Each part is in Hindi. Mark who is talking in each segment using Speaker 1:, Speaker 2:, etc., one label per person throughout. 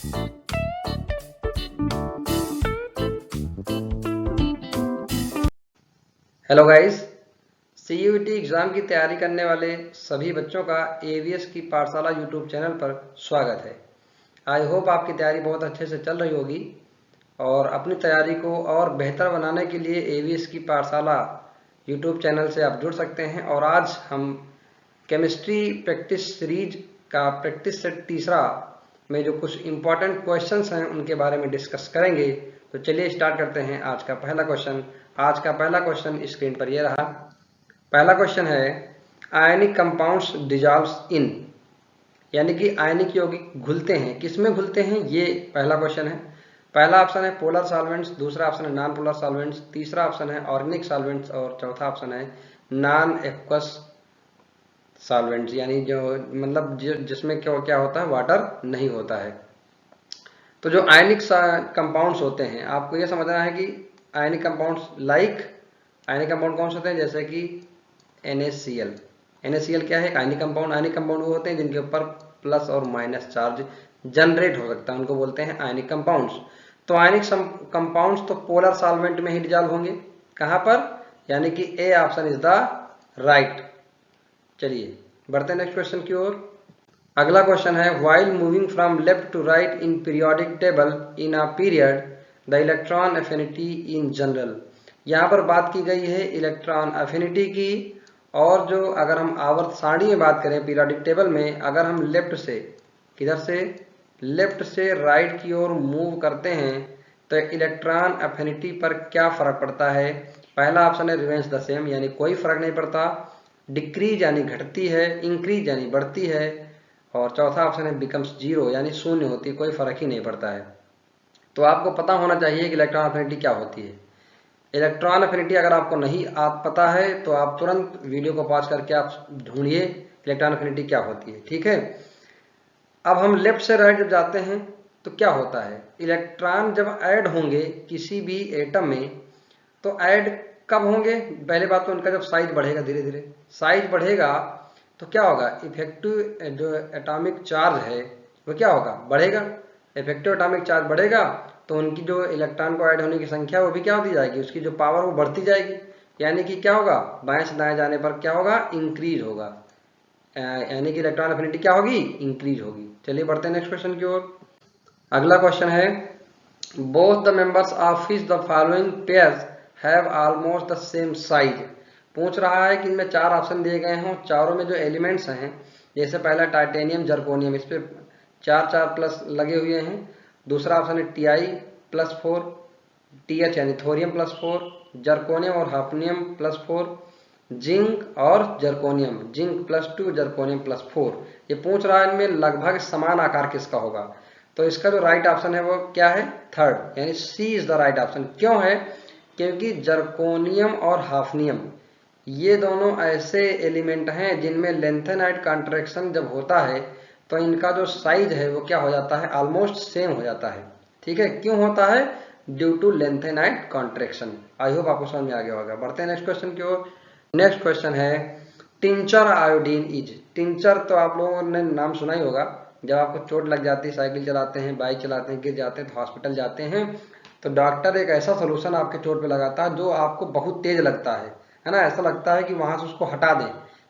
Speaker 1: हेलो गाइस, CUET एग्ज़ाम की तैयारी करने वाले सभी बच्चों का AVS की पाठशाला यूट्यूब चैनल पर स्वागत है। आई होप आपकी तैयारी बहुत अच्छे से चल रही होगी और अपनी तैयारी को और बेहतर बनाने के लिए AVS की पाठशाला यूट्यूब चैनल से आप जुड़ सकते हैं। और आज हम केमिस्ट्री प्रैक्टिस सीरीज का प्रैक्टिस सेट तीसरा में जो कुछ इम्पोर्टेंट क्वेश्चंस हैं उनके बारे में डिस्कस करेंगे। तो चलिए स्टार्ट करते हैं आज का पहला क्वेश्चन। आज का पहला क्वेश्चन स्क्रीन पर ये रहा। पहला क्वेश्चन है, आयनिक कंपाउंड्स डिजॉल्व्स इन, यानी कि आयनिक यौगिक घुलते हैं, किसमें घुलते हैं, ये पहला क्वेश्चन है। पहला ऑप्शन है पोलर सॉल्वेंट्स, दूसरा ऑप्शन है नॉन पोलर सॉल्वेंट्स, तीसरा ऑप्शन है ऑर्गेनिक सॉल्वेंट्स और चौथा ऑप्शन है नॉन एक्वस सॉल्वेंट्स, यानी जो मतलब जिसमें क्या होता है, वाटर नहीं होता है। तो जो आयनिक कंपाउंड्स होते हैं, आपको ये समझना है कि आयनिक कंपाउंड्स आयनिक कंपाउंड कौन से होते हैं, जैसे कि NaCl। NaCl क्या है, आयनिक कंपाउंड। आयनिक कंपाउंड वो होते हैं जिनके ऊपर प्लस और माइनस चार्ज जनरेट हो सकता है, उनको बोलते हैं आयनिक कंपाउंड्स। तो आयनिक कंपाउंड्स तो पोलर सॉल्वेंट में ही डिजॉल्व होंगे, कहां पर, यानी कि ए ऑप्शन इज द राइट। चलिए बढ़ते हैं नेक्स्ट क्वेश्चन की ओर। अगला क्वेश्चन है, while moving from left to right in periodic table in a period the electron affinity in general. यहाँ पर बात की गई है इलेक्ट्रॉन एफिनिटी की, और जो अगर हम आवर्त सारणी में बात करें पीरियोडिक टेबल में, अगर हम लेफ्ट से, किधर से, लेफ्ट से राइट की ओर मूव करते हैं तो इलेक्ट्रॉन एफिनिटी पर क्या फर्क पड़ता है। पहला ऑप्शन है रिमेन्स द सेम, यानी कोई फर्क नहीं पड़ता। डिक्रीज यानी घटती है, इंक्रीज यानी बढ़ती है, और चौथा ऑप्शन है बिकम्स जीरो, यानी शून्य होती है, कोई फर्क ही नहीं पड़ता है। तो आपको पता होना चाहिए कि इलेक्ट्रॉन एफिनिटी क्या होती है। इलेक्ट्रॉन एफिनिटी अगर आपको नहीं आप पता है तो आप तुरंत वीडियो को पॉज करके आप ढूंढिए इलेक्ट्रॉन एफिनिटी क्या होती है, ठीक है। अब हम लेफ्ट से राइट जब जाते हैं तो क्या होता है, इलेक्ट्रॉन जब ऐड होंगे किसी भी एटम में, तो ऐड कब होंगे, पहले बात तो उनका जब साइज बढ़ेगा, धीरे धीरे साइज बढ़ेगा तो क्या होगा, इफेक्टिव जो एटॉमिक चार्ज है वो क्या होगा, बढ़ेगा। इफेक्टिव एटॉमिक चार्ज बढ़ेगा तो उनकी जो इलेक्ट्रॉन को ऐड होने की संख्या वो भी क्या होती जाएगी, उसकी जो पावर वो बढ़ती जाएगी, यानी कि क्या होगा, बाएं से दाएं जाने पर क्या होगा, इंक्रीज होगा, यानी कि इलेक्ट्रॉन एफिनिटी क्या होगी, इंक्रीज होगी। चलिए बढ़ते हैं नेक्स्ट क्वेश्चन की ओर। अगला क्वेश्चन है, both the members of which the following pairs have almost the same size. पूछ रहा है कि इनमें चार ऑप्शन दिए गए हैं, चारों में जो एलिमेंट्स हैं, जैसे पहला टाइटेनियम जर्कोनियम, इस पे 4 प्लस लगे हुए हैं। दूसरा ऑप्शन है Ti+4, TH यानी थोरियम +4, जर्कोनियम और हाफनियम +4, जिंक और जर्कोनियम, जिंक +2, जर्कोनियम +4। ये पूछ रहा है इनमें लगभग समान आकार किसका होगा। तो इसका जो राइट ऑप्शन है वो क्या है, थर्ड, यानी सी इज द राइट ऑप्शन। क्यों है, क्योंकि जर्कोनियम और हाफनियम ये दोनों ऐसे एलिमेंट हैं जिनमें लेंथेनाइट कॉन्ट्रैक्शन जब होता है तो इनका जो साइज है वो क्या हो जाता है, ऑलमोस्ट सेम हो जाता है, ठीक है। क्यों होता है, due to lanthanide contraction. I hope आपको समझ में आ गया होगा। बढ़ते हैं नेक्स्ट क्वेश्चन की ओर। नेक्स्ट क्वेश्चन है, टिंचर आयोडीन इज। टिंचर तो आप लोगों ने नाम सुना ही होगा, जब आपको चोट लग जाती है, साइकिल चलाते हैं, बाइक चलाते हैं, गिर जाते हैं तो हॉस्पिटल जाते हैं, तो डॉक्टर एक ऐसा सोल्यूशन आपके चोट पे लगाता है जो आपको बहुत तेज लगता है ना, ऐसा लगता है कि वहां से उसको हटा दें,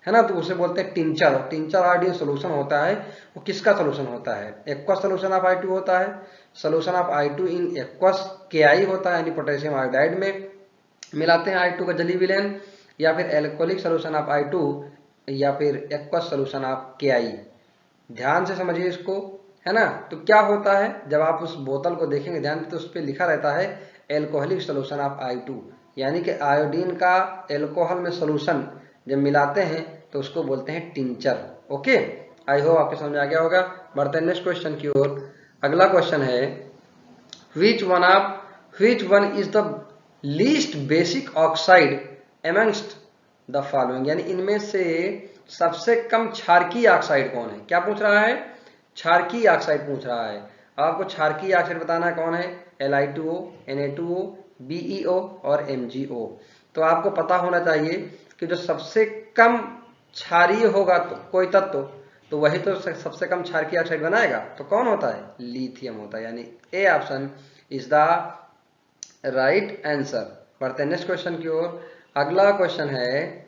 Speaker 1: है ना, तो उसे बोलते हैं टिंचर। टिंचर आयोडीन सोल्यूशन होता है, वो किसका सोल्यूशन होता है, एक्वस सोल्यूशन ऑफ I2 होता है, solution of I2 in aqueous KI होता है, यानी पोटेशियम आयोडाइड में मिलाते हैं I2 का जली विलेन, या फिर एल्कोहलिक सोल्यूशन ऑफ I2, या फिर एक्वस सोल्यूशन ऑफ KI। ध्यान से समझिए इसको, है ना। तो क्या होता है, जब आप उस बोतल को देखेंगे ध्यान से तो उस पर लिखा रहता है एल्कोहलिक सोल्यूशन ऑफ I2, यानी कि आयोडीन का एल्कोहल में सोल्यूशन जब मिलाते हैं तो उसको बोलते हैं टिंचर। ओके, आई होप आपके समझ में आ गया होगा। बढ़ते हैं नेक्स्ट क्वेश्चन की ओर। अगला क्वेश्चन है, which one is the least basic oxide amongst the following, यानी इनमें से सबसे कम क्षारकीय ऑक्साइड कौन है। क्या पूछ रहा है, क्षारकीय ऑक्साइड पूछ रहा है। आपको क्षारकीय ऑक्साइड बताना है कौन है, Li2O, Na2O, BeO और MgO। तो आपको पता होना चाहिए कि जो सबसे कम क्षारीय होगा तो कोई तत्व तो वही तो सबसे कम क्षारकीय ऑक्साइड बनाएगा, तो कौन होता है? लिथियम होता है, यानी A option is the right answer. बढ़ते हैं नेक्स्ट क्वेश्चन की ओर। अगला क्वेश्चन है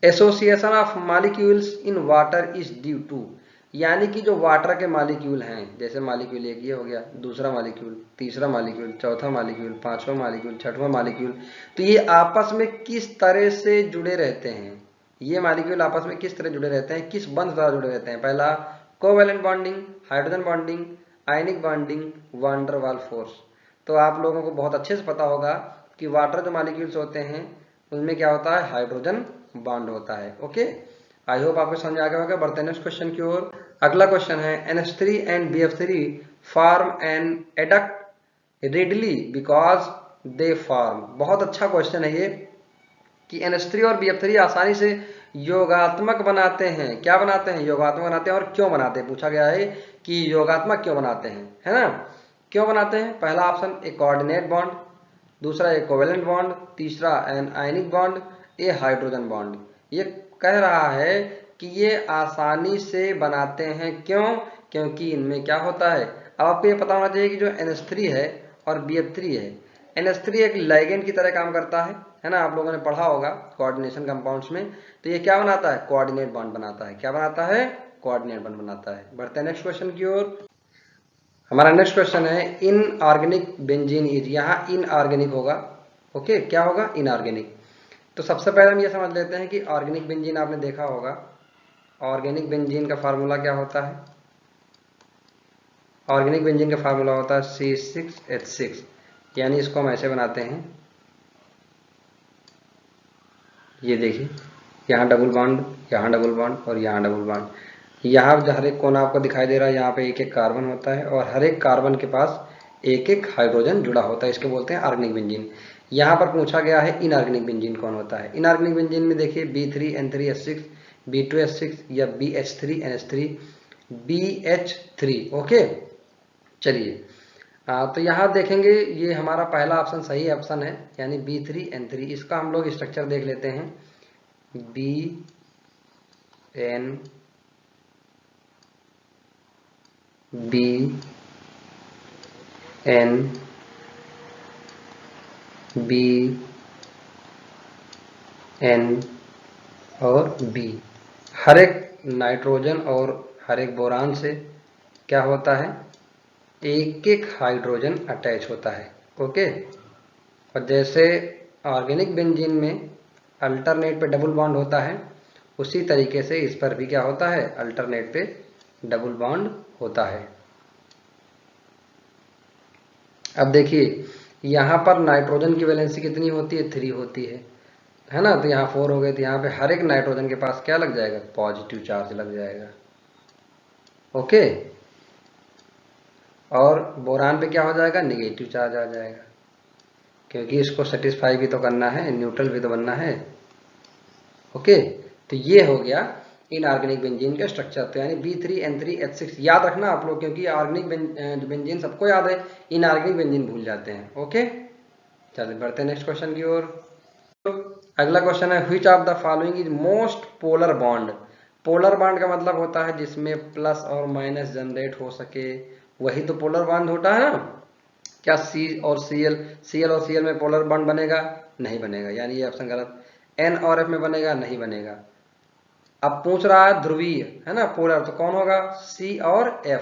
Speaker 1: association of molecules in water is due to, यानी कि जो वाटर के मॉलिक्यूल हैं, जैसे मॉलिक्यूल एक ये हो गया, दूसरा मॉलिक्यूल, तीसरा मॉलिक्यूल, चौथा मॉलिक्यूल, पांचवा मॉलिक्यूल, छठवां मॉलिक्यूल, तो ये आपस में किस तरह से जुड़े रहते हैं? ये मॉलिक्यूल आपस में किस तरह जुड़े रहते हैं, किस बंध द्वारा जुड़े रहते हैं? पहला covalent bonding, hydrogen bonding, ionic bonding, van der Waals force. तो आप लोगों को बहुत अच्छे से पता होगा कि वाटर जो मॉलिक्यूल्स होते हैं उनमें क्या होता है? हाइड्रोजन बॉन्ड होता है। ओके, आई होप आपको समझ आ गया होगा। बढ़ते हैं नेक्स्ट क्वेश्चन की ओर। अगला क्वेश्चन है NH3 and BF3 form an adduct readily because they form. बहुत अच्छा क्वेश्चन है ये कि NH3 और BF3 आसानी से योगात्मक बनाते हैं। क्या बनाते हैं? योगात्मक बनाते हैं। और क्यों बनाते हैं? पूछा गया है कि योगात्मक क्यों बनाते हैं, है ना? क्यों बनाते हैं? पहला ऑप्शन ए कोऑर्डिनेट बॉन्ड, दूसरा ए कोवेलेंट बॉन्ड, तीसरा an ionic bond, A hydrogen bond. ये कह रहा है कि ये आसानी से बनाते हैं। क्यों? क्योंकि इनमें क्या होता है? अब आपको ये पता होना चाहिए कि जो NH3 है और BF3 है, NH3 एक लाइगेंड की तरह काम करता है ना? आप लोगों ने पढ़ा होगा कोऑर्डिनेशन कंपाउंड्स में। तो ये क्या बनाता है? कोऑर्डिनेट बॉन्ड बनाता है। क्या बनाता है? कोऑर्डिनेट बॉन्ड बनाता है। बढ़ते हैं नेक्स्ट क्वेश्चन की ओर। हमारा नेक्स्ट क्वेश्चन है इनऑर्गेनिक बेंजीन इज, यहाँ इनऑर्गेनिक होगा। ओके, क्या होगा? इनऑर्गेनिक। तो सबसे पहले हम ये समझ लेते हैं कि ऑर्गेनिक बेंजीन आपने देखा होगा। ऑर्गेनिक बेंजीन का फार्मूला क्या होता है? ऑर्गेनिक बेंजीन का फार्मूला होता है C6H6, यानी इसको हम ऐसे बनाते हैं, ये देखिए, यहाँ डबल बॉन्ड, यहाँ डबल बॉन्ड और यहाँ डबल बॉन्ड। यहाँ हर एक कोना आपको दिखाई दे रहा है, यहाँ पे एक एक कार्बन होता है और हर एक कार्बन के पास एक एक हाइड्रोजन जुड़ा होता है। इसके बोलते हैं ऑर्गेनिक बेंजीन। यहाँ पर पूछा गया है इनऑर्गेनिक बेंजीन कौन होता है। इनऑर्गेनिक बेंजीन में देखिए B3N3H6, B2H6 या BH3NH3, BH3। ओके, चलिए, तो यहाँ देखेंगे ये हमारा पहला ऑप्शन सही ऑप्शन है, यानी B3N3। इसका हम लोग स्ट्रक्चर देख लेते हैं। BN और B, हर एक नाइट्रोजन और हर एक बोरान से क्या होता है? एक एक हाइड्रोजन अटैच होता है। ओके, और जैसे ऑर्गेनिक बेंजीन में अल्टरनेट पे डबल बॉन्ड होता है, उसी तरीके से इस पर भी क्या होता है? अल्टरनेट पे डबल बॉन्ड होता है। अब देखिए, यहाँ पर नाइट्रोजन की वैलेंसी कितनी होती है? 3 होती है ना? तो यहाँ 4 हो गए, तो यहाँ पे हर एक नाइट्रोजन के पास क्या लग जाएगा? पॉजिटिव चार्ज लग जाएगा। ओके, और बोरान पे क्या हो जाएगा? निगेटिव चार्ज आ जाएगा, क्योंकि इसको सेटिस्फाई भी तो करना है, न्यूट्रल भी तो बनना है। ओके, तो ये हो गया इनऑर्गेनिक बेंजीन का स्ट्रक्चर। तो यानी B3N3H6 याद रखना आप लोग, क्योंकि ऑर्गेनिक बेंजीन सबको याद है, इनऑर्गेनिक बेंजीन भूल जाते हैं। ओके, चलिए बढ़ते हैं नेक्स्ट क्वेश्चन की ओर। अगला क्वेश्चन है which of the following is most polar bond. Polar bond का मतलब होता है जिसमें प्लस और माइनस जनरेट हो सके, वही तो पोलर बॉन्ड होता है ना? क्या C और Cl और Cl में पोलर बॉन्ड बनेगा? नहीं बनेगा, यानी ये ऑप्शन गलत। N और F में बनेगा? नहीं बनेगा। अब पूछ रहा है ध्रुवीय, है ना, पोलर, तो कौन होगा? C और F।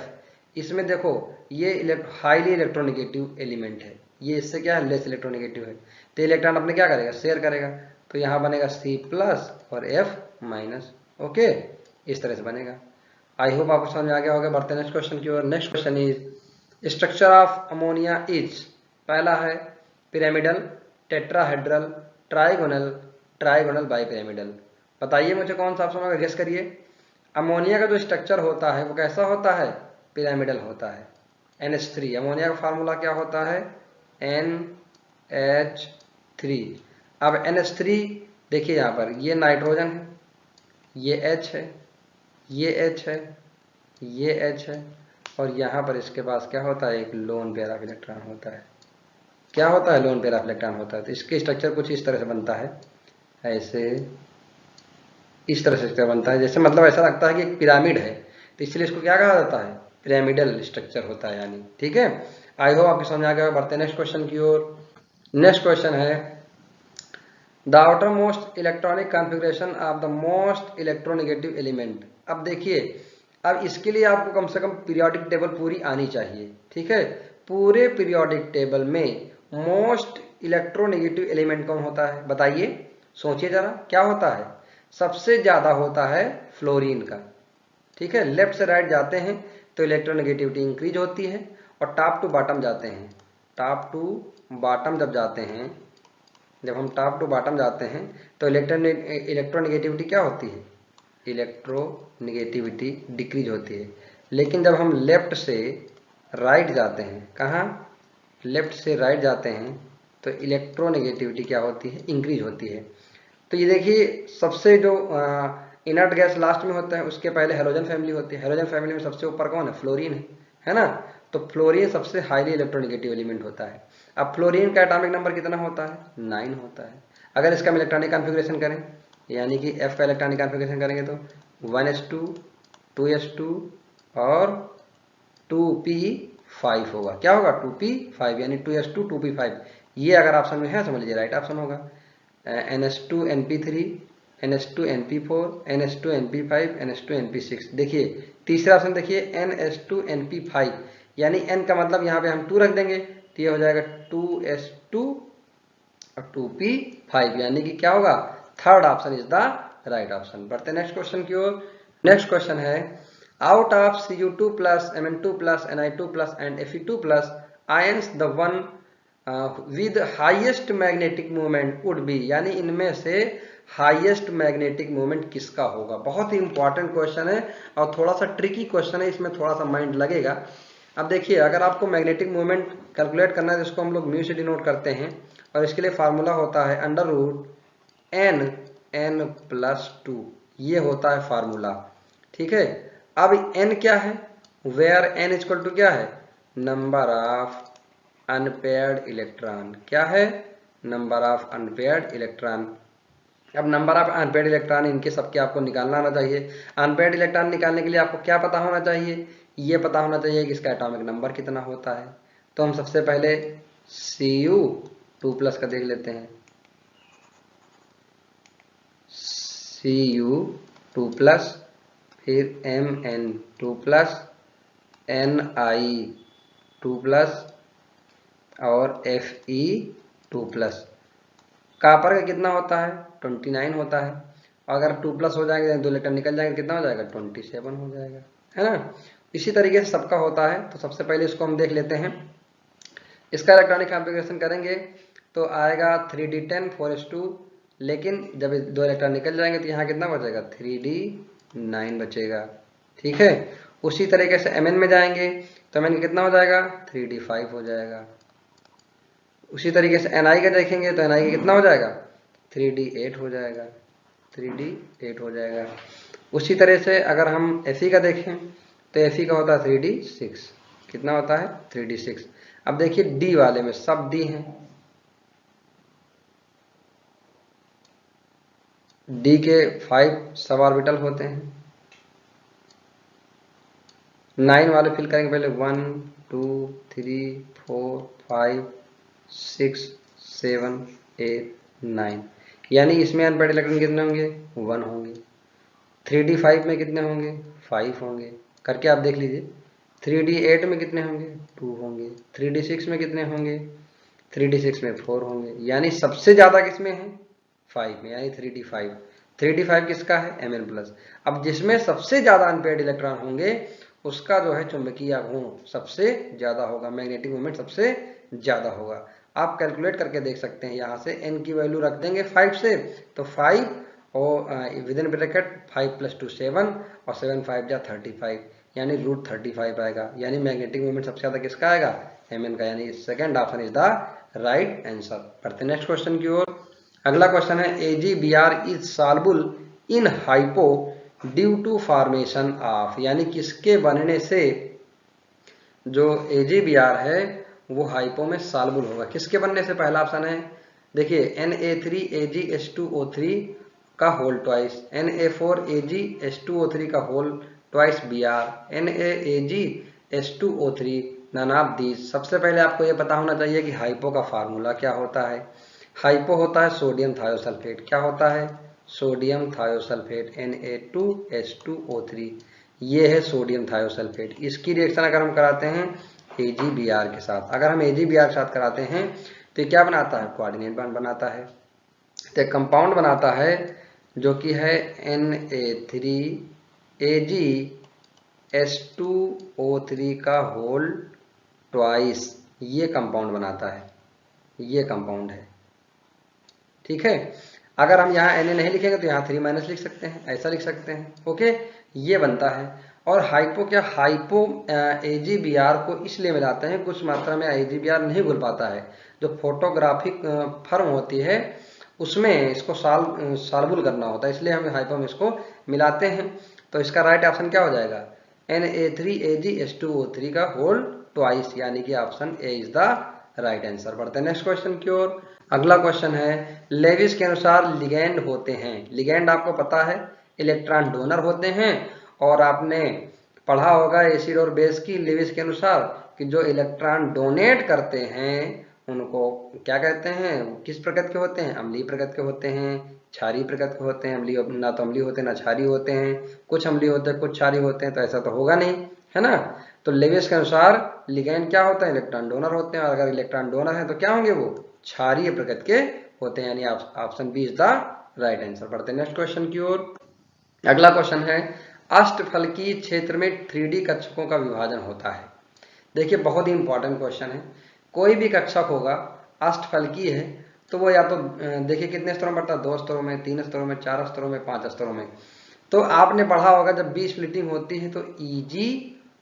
Speaker 1: इसमें देखो ये हाईली इलेक्ट्रोनेगेटिव एलिमेंट है, ये इससे क्या है? लेस इलेक्ट्रोनेगेटिव है, तो इलेक्ट्रॉन अपने क्या करेगा? शेयर करेगा। तो यहाँ बनेगा C+ और F-। ओके, इस तरह से बनेगा। आई होप आपको समझ आ गया होगा। बढ़ते हैं नेक्स्ट क्वेश्चन की ओर। Next question is structure of ammonia is. पहला है pyramidal, tetrahedral, trigonal, trigonal bipyramidal. बताइए मुझे कौन सा ऑप्शन होगा, गेस करिए। अमोनिया का जो स्ट्रक्चर होता है वो कैसा होता है? पिरामिडल होता है। NH3, अमोनिया का फार्मूला क्या होता है? NH3। अब NH3 देखिए, यहाँ पर ये नाइट्रोजन है, ये H है, ये H है, ये H है, और यहाँ पर इसके पास क्या होता है? एक लोन पेयर ऑफ इलेक्ट्रॉन होता है। क्या होता है? लोन पेयर ऑफ इलेक्ट्रॉन होता है। तो इसके स्ट्रक्चर कुछ इस तरह से बनता है, ऐसे इस तरह से स्ट्रक्चर बनता है, जैसे मतलब ऐसा लगता है कि एक पिरामिड है, तो इसलिए इसको क्या कहा जाता है, पिरामिडल स्ट्रक्चर होता है यानी। ठीक है, आई होप आपको समझ आ गया। बढ़ते हैं नेक्स्ट क्वेश्चन की ओर। नेक्स्ट क्वेश्चन है the outer most electronic configuration of the most electronegative element. अब देखिए, अब इसके लिए आपको कम से कम पीरियोडिक टेबल पूरी आनी चाहिए। ठीक है, पूरे पीरियोडिक टेबल में मोस्ट इलेक्ट्रोनेगेटिव एलिमेंट कौन होता है बताइए, सोचिए जरा क्या होता है। सबसे ज्यादा होता है फ्लोरीन का। ठीक है, लेफ्ट से राइट जाते हैं तो इलेक्ट्रोनेगेटिविटी इंक्रीज होती है, और टॉप टू बॉटम जाते हैं, टॉप टू बॉटम जब जाते हैं, जब हम टॉप टू बॉटम जाते हैं तो इलेक्ट्रोनेगेटिविटी क्या होती है, इलेक्ट्रोनेगेटिविटी डिक्रीज होती है। लेकिन जब हम लेफ्ट से राइट जाते हैं, कहाँ, लेफ्ट से राइट जाते हैं, तो इलेक्ट्रोनेगेटिविटी क्या होती है, इंक्रीज होती है। तो ये देखिए, सबसे जो इनर्ट गैस लास्ट में होता है, उसके पहले हेलोजन फैमिली होती है। हेलोजन फैमिली में सबसे ऊपर कौन है, फ्लोरीन है ना। तो फ्लोरीन सबसे हाईली इलेक्ट्रोनेगेटिव एलिमेंट होता है। अब फ्लोरीन का एटॉमिक नंबर कितना होता है, 9 होता है। अगर इसका हम इलेक्ट्रॉनिक कॉन्फ़िगरेशन करें, यानी कि F का इलेक्ट्रॉनिक कॉन्फ़िगरेशन करेंगे तो 1s2 2s2 और 2p5 होगा। क्या होगा, 2p5, यानी 2s2 2p5। ये अगर ऑप्शन में है समझ लीजिए राइट ऑप्शन होगा। ns2 np3 ns2 np4 ns2 np5 ns2 np6। देखिए तीसरा ऑप्शन देखिए, ns2 np5, यानी n का मतलब यहाँ पे हम 2 रख देंगे, तो ये हो जाएगा 2s2 और 2p5, यानी कि क्या होगा, third option is the right option. बढ़ते नेक्स्ट क्वेश्चन की ओर। नेक्स्ट क्वेश्चन है out of Cu2 plus Mn2 plus Ni2 plus and Fe2 plus ions the one with highest magnetic movement would be, यानी इनमें से हाईएस्ट मैग्नेटिक मूवमेंट किसका होगा। बहुत ही इंपॉर्टेंट क्वेश्चन है और थोड़ा सा ट्रिकी क्वेश्चन है, इसमें थोड़ा सा माइंड लगेगा। अब देखिए, अगर आपको मैग्नेटिक मूवमेंट कैलकुलेट करना है, जिसको हम लोग म्यू से डिनोट करते हैं, और इसके लिए फार्मूला होता है √n+2, ये होता है फार्मूला। ठीक है, अब n क्या है, वेयर n इक्वल टू क्या है, नंबर ऑफ अनपेयर्ड इलेक्ट्रॉन। क्या है, नंबर ऑफ अनपेयर्ड इलेक्ट्रॉन। अब नंबर ऑफ अनपेयर्ड इलेक्ट्रॉन इनके सबके आपको निकालना आना चाहिए। अनपेयर्ड इलेक्ट्रॉन निकालने के लिए आपको क्या पता होना चाहिए, ये पता होना चाहिए कि इसका एटॉमिक नंबर कितना होता है। तो हम सबसे पहले Cu2 प्लस का देख लेते हैं, Cu2 प्लस, फिर Mn2 प्लस, Ni2 प्लस और Fe2 प्लस। कॉपर का कितना होता है, 29 होता है। अगर 2 प्लस हो जाएंगे, 2 इलेक्ट्रॉन निकल जाएंगे, कितना हो जाएगा, 27 हो जाएगा, है ना। इसी तरीके से सबका होता है। तो सबसे पहले इसको हम देख लेते हैं, इसका इलेक्ट्रॉनिक कॉन्फ़िगरेशन करेंगे तो आएगा 3d10 4s2, लेकिन जब 2 इलेक्ट्रॉन निकल जाएंगे तो यहाँ कितना बचेगा, 3d9 बचेगा। ठीक है, उसी तरीके से Mn में जाएंगे तो Mn कितना हो जाएगा, 3d5 हो जाएगा। उसी तरीके से Ni का देखेंगे तो Ni का कितना हो जाएगा, 3d8 हो जाएगा, 3d8 हो जाएगा। उसी तरह से अगर हम Fe का देखें तो Fe का होता है 3d6, कितना होता है, 3d6। अब देखिए D वाले में सब D हैं, D के 5 सब ऑर्बिटल होते हैं। 9 वाले फिल करेंगे पहले, 1 2 3 4 5 6 7 8 9, यानी इसमें अनपेयर्ड इलेक्ट्रॉन कितने होंगे, 1 होंगे। 3d5 में कितने होंगे, 5 होंगे। करके आप देख लीजिए। 3d8 में कितने होंगे, 2 होंगे। 3d6 में कितने होंगे, 3d6 में 4 होंगे। यानी सबसे ज्यादा किसमें है, 5 में, यानी 3d5। 3d5 किसका है, Mn+। अब जिसमें सबसे ज्यादा अनपेयर्ड इलेक्ट्रॉन होंगे उसका जो है चुंबकीय गुण सबसे ज्यादा होगा, मैग्नेटिक मोमेंट सबसे ज्यादा होगा। आप कैलकुलेट करके देख सकते हैं, यहाँ से n की वैल्यू रख देंगे 5 से, तो 5 और विद इन ब्रैकेट 5 + 2 7 और 7 5 जा 35, यानी √35 आएगा। यानी मैग्नेटिक मोमेंट सबसे ज्यादा किसका आएगा, Mn का, यानी second option is the right answer. बढ़ते नेक्स्ट क्वेश्चन की ओर। अगला क्वेश्चन है AgBr is soluble in hypo due to formation of, यानी किसके बनने से जो AgBr है वो हाइपो में सॉल्युबल होगा। किसके बनने से, पहला ऑप्शन है देखिए Na3AgH2O3 का होल ट्वाइस, Na4AgH2O3 का whole twice Br, NaAgH2O3 none of these. सबसे पहले आपको ये पता होना चाहिए कि हाइपो का फार्मूला क्या होता है। हाइपो होता है सोडियम थायोसल्फेट। क्या होता है? सोडियम थायोसल्फेट, Na2H2O3, ये है सोडियम थायोसल्फेट। इसकी रिएक्शन अगर हम कराते हैं AgBr के साथ, अगर हम AgBr के साथ कराते हैं तो क्या बनाता है? कोऑर्डिनेट बॉन्ड बनाता है। तो एक कंपाउंड बनाता है जो कि है Na3AgH2O3 का होल ट्वाइस, ये कंपाउंड बनाता है, ये कंपाउंड है। ठीक है, अगर हम यहाँ Na नहीं लिखेंगे तो यहाँ 3- लिख सकते हैं, ऐसा लिख सकते हैं। ओके, ये बनता है। और हाइपो क्या? हाइपो AgBr को इसलिए मिलाते हैं, कुछ मात्रा में AgBr नहीं घुल पाता है, जो फोटोग्राफिक फर्म होती है उसमें इसको सॉल्युबल करना होता है, इसलिए हम हाइपो में इसको मिलाते हैं। तो इसका राइट ऑप्शन क्या हो जाएगा? Na3AgH2O3 का होल ट्वाइस, यानी कि option A is the right answer. बढ़ते हैं नेक्स्ट क्वेश्चन की ओर। अगला क्वेश्चन है, लेविस के अनुसार लिगेंड होते हैं। लिगेंड आपको पता है इलेक्ट्रॉन डोनर होते हैं, और आपने पढ़ा होगा एसिड और बेस की लेविस के अनुसार कि जो इलेक्ट्रॉन डोनेट करते हैं उनको क्या कहते हैं? किस प्रकृति के होते हैं? अम्लीय प्रकृति के होते हैं, क्षारीय प्रकृति के होते हैं। अम्लीय ना तो अम्लीय होते हैं ना क्षारीय होते हैं, कुछ अम्लीय होते हैं कुछ क्षारीय होते हैं, तो ऐसा तो होगा नहीं, है ना। तो लेविस के अनुसार लिगेंड क्या होता है? इलेक्ट्रॉन डोनर होते हैं, और अगर इलेक्ट्रॉन डोनर है तो क्या होंगे? वो क्षारीय प्रकृति के होते हैं, यानी option B is the right answer. बढ़ते हैं नेक्स्ट क्वेश्चन की ओर। अगला क्वेश्चन है, अष्टफलकीय क्षेत्र में 3D कक्षकों का विभाजन होता है। देखिए बहुत ही इंपॉर्टेंट क्वेश्चन है। कोई भी कक्षक होगा अष्टफलकीय है तो वो या तो देखिए कितने स्तरों में बढ़ता है? 2 स्तरों में, 3 स्तरों में, 4 स्तरों में, 5 स्तरों में। तो आपने पढ़ा होगा जब बी स्प्लिटिंग होती है तो EG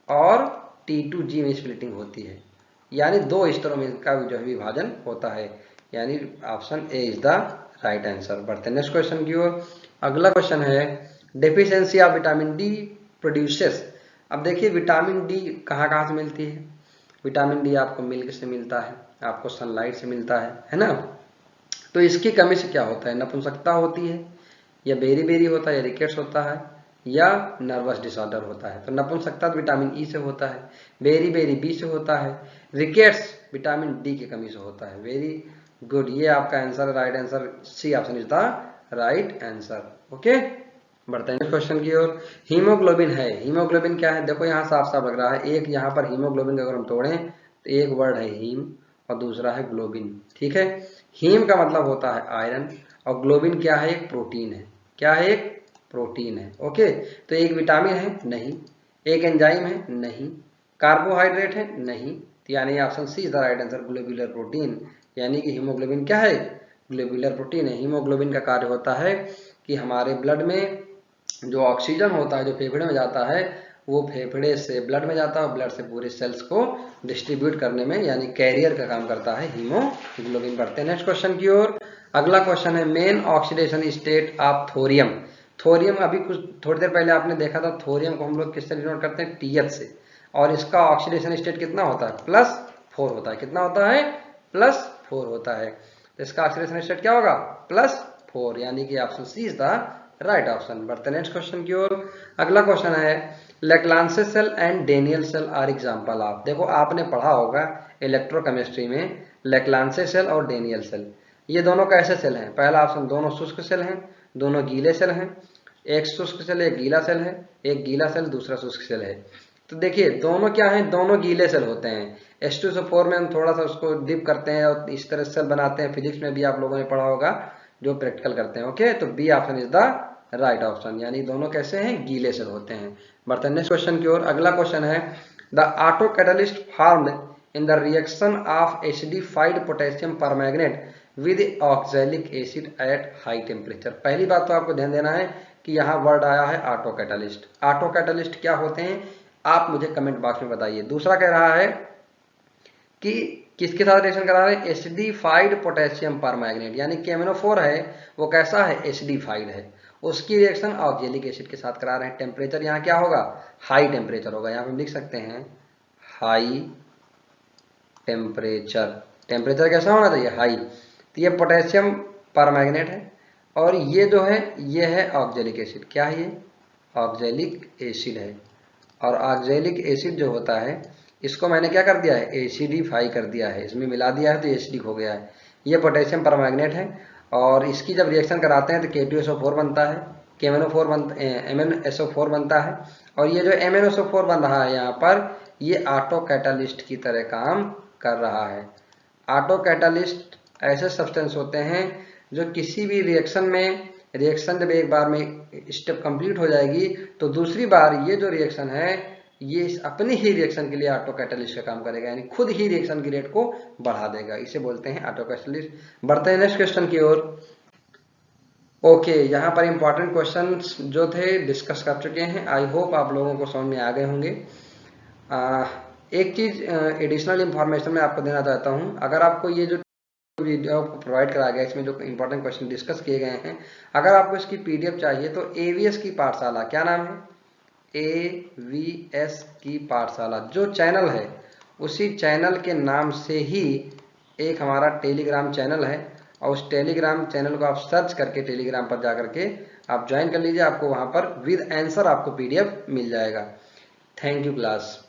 Speaker 1: और T2G में स्प्लिटिंग होती है, यानी 2 स्तरों में इसका जो है विभाजन होता है, यानी option A is the right answer. बढ़ते हैं नेक्स्ट क्वेश्चन की ओर। अगला क्वेश्चन है, deficiency of vitamin D produces. अब देखिए विटामिन डी कहाँ कहाँ से मिलती है? विटामिन डी आपको मिल्क से मिलता है, आपको सनलाइट से मिलता है ना। तो इसकी कमी से क्या होता है? नपुंसकता होती है, या बेरी बेरी होता है, या रिकेट्स होता है, या नर्वस डिसऑर्डर होता है। तो नपुंसकता विटामिन ई से होता है, बेरी बेरी बी से होता है, रिकेट्स विटामिन डी की कमी से होता है। वेरी गुड, ये आपका आंसर, right answer C option is the right answer. Okay, बढ़ते हैं क्वेश्चन की ओर। हीमोग्लोबिन है, हीमोग्लोबिन क्या है? देखो यहाँ साफ साफ लग रहा है, एक यहाँ पर हीमोग्लोबिन अगर हम तोड़ें तो एक वर्ड है हीम और दूसरा है ग्लोबिन। ठीक है, हीम का मतलब होता है आयरन, और ग्लोबिन क्या है? एक प्रोटीन है। क्या है? एक प्रोटीन है। ओके, तो एक विटामिन है? नहीं। एक एंजाइम है? नहीं। कार्बोहाइड्रेट है? नहीं। तो यानी option C is the right answer, globular protein, यानी कि हीमोग्लोबिन क्या है? ग्लोब्यूलर प्रोटीन है। हीमोग्लोबिन का कार्य होता है कि हमारे ब्लड में जो ऑक्सीजन होता है जो फेफड़े में जाता है, वो फेफड़े से ब्लड में जाता है, और ब्लड से पूरे सेल्स को डिस्ट्रीब्यूट करने में, यानी कैरियर का काम करता है हीमोग्लोबिन। बढ़ते हैं नेक्स्ट क्वेश्चन की ओर। अगला क्वेश्चन है, main oxidation state of thorium. Thorium अभी कुछ थोड़ी देर पहले आपने देखा था, थोरियम को हम लोग किससे डिनोट करते हैं? TH से, और इसका ऑक्सीडेशन स्टेट कितना होता है? +4 होता है। कितना होता है? +4 होता है। तो इसका ऑक्सीडेशन स्टेट क्या होगा? +4, यानी कि option C is the right option. बढ़ते नेक्स्ट क्वेश्चन की ओर। अगला क्वेश्चन है, Leclanche cell and Daniell cell are example of. देखो आपने पढ़ा होगा इलेक्ट्रोकेमिस्ट्री में लेक्लांसे सेल और डेनियल सेल, ये दोनों कैसे सेल हैं? पहला ऑप्शन, दोनों शुष्क सेल हैं, दोनों गीले सेल हैं। एक शुष्क सेल एक गीला सेल है, एक गीला सेल दूसरा शुष्क सेल है। तो देखिए दोनों क्या हैं? दोनों गीले सेल होते हैं। H2SO4 में हम थोड़ा सा उसको डिप करते हैं और इस तरह सेल बनाते हैं, फिजिक्स में भी आप लोगों ने पढ़ा होगा जो प्रैक्टिकल करते हैं। ओके, तो B option is the right option, यानी दोनों कैसे हैं? गीले सेल होते हैं। बढ़ते हैं नेक्स्ट क्वेश्चन की ओर। अगला क्वेश्चन है, the auto catalyst formed in the reaction of acidified potassium permanganate with oxalic acid at high temperature. पहली बात तो आपको ध्यान देना है कि यहाँ वर्ड आया है ऑटो कैटलिस्ट। ऑटो कैटलिस्ट क्या होते हैं आप मुझे कमेंट बॉक्स में बताइए। दूसरा कह रहा है कि किसके साथ रिएक्शन करा रहे हैं? एसिडिफाइड पोटेशियम परमैंगनेट, यानी KMnO4 है वो कैसा है? एसिडिफाइड है, उसकी रिएक्शन ऑक्सैलिक एसिड के साथ करा रहे हैं। टेम्परेचर यहाँ क्या होगा? हाई टेम्परेचर होगा। यहाँ पे हम लिख सकते हैं हाई टेम्परेचर। टेम्परेचर कैसा होना चाहिए? हाई। तो ये पोटेशियम परमैंगनेट है और ये जो है ये है ऑक्जेलिक एसिड। क्या है ये? ऑक्जेलिक एसिड है। और ऑक्जेलिक एसिड जो होता है इसको मैंने क्या कर दिया है? एसिडिफाई कर दिया है, इसमें मिला दिया है तो एसिडिक हो गया है। ये पोटेशियम परमैंगनेट है और इसकी जब रिएक्शन कराते हैं तो K2SO4 बनता है, MnSO4 बनता है। और ये जो MnSO4 बन रहा है यहाँ पर, ये ऑटो कैटालिस्ट की तरह काम कर रहा है। ऑटो कैटालिस्ट ऐसे सब्सटेंस होते हैं जो किसी भी रिएक्शन में, रिएक्शन जब एक बार में स्टेप कंप्लीट हो जाएगी तो दूसरी बार ये जो रिएक्शन है ये अपनी ही रिएक्शन के लिए ऑटो कैटालिस्ट का काम करेगा, यानी खुद ही रिएक्शन की रेट को बढ़ा देगा। इसे बोलते हैं ऑटो कैटालिस्ट। बढ़ते हैं नेक्स्ट क्वेश्चन की ओर। ओके, यहाँ पर इंपॉर्टेंट क्वेश्चंस जो थे डिस्कस कर चुके हैं। आई होप आप लोगों को समझ में आ गए होंगे। एक चीज एडिशनल इंफॉर्मेशन मैं आपको देना चाहता हूँ। अगर आपको ये जो वीडियो आपको प्रोवाइड कराया गया, इसमें जो इंपॉर्टेंट क्वेश्चन डिस्कस किए गए हैं, अगर आपको इसकी पीडीएफ चाहिए तो एवीएस की पाठशाला, क्या नाम है? एवीएस की पाठशाला जो चैनल है, उसी चैनल के नाम से ही एक हमारा टेलीग्राम चैनल है, और उस टेलीग्राम चैनल को आप सर्च करके टेलीग्राम पर जाकर के आप ज्वाइन कर लीजिए। आपको वहां पर विद आंसर आपको पीडीएफ मिल जाएगा। Thank you class.